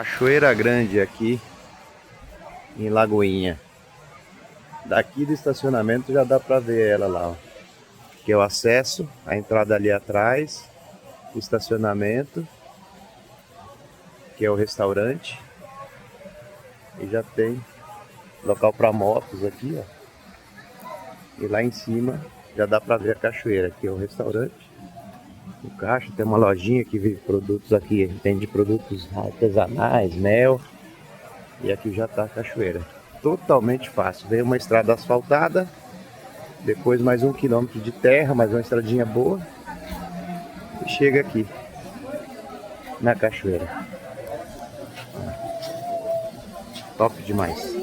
Cachoeira Grande aqui em Lagoinha. Daqui do estacionamento já dá pra ver ela lá, ó. Que é o acesso, a entrada ali atrás, o estacionamento, que é o restaurante. E já tem local para motos aqui, ó. E lá em cima já dá pra ver a cachoeira. Aqui é o restaurante. O caixa tem uma lojinha que vende produtos aqui. Tem de produtos artesanais, mel. E aqui já tá a cachoeira. Totalmente fácil. Vem uma estrada asfaltada. Depois mais 1 quilômetro de terra, mais uma estradinha boa. E chega aqui na cachoeira. Top demais.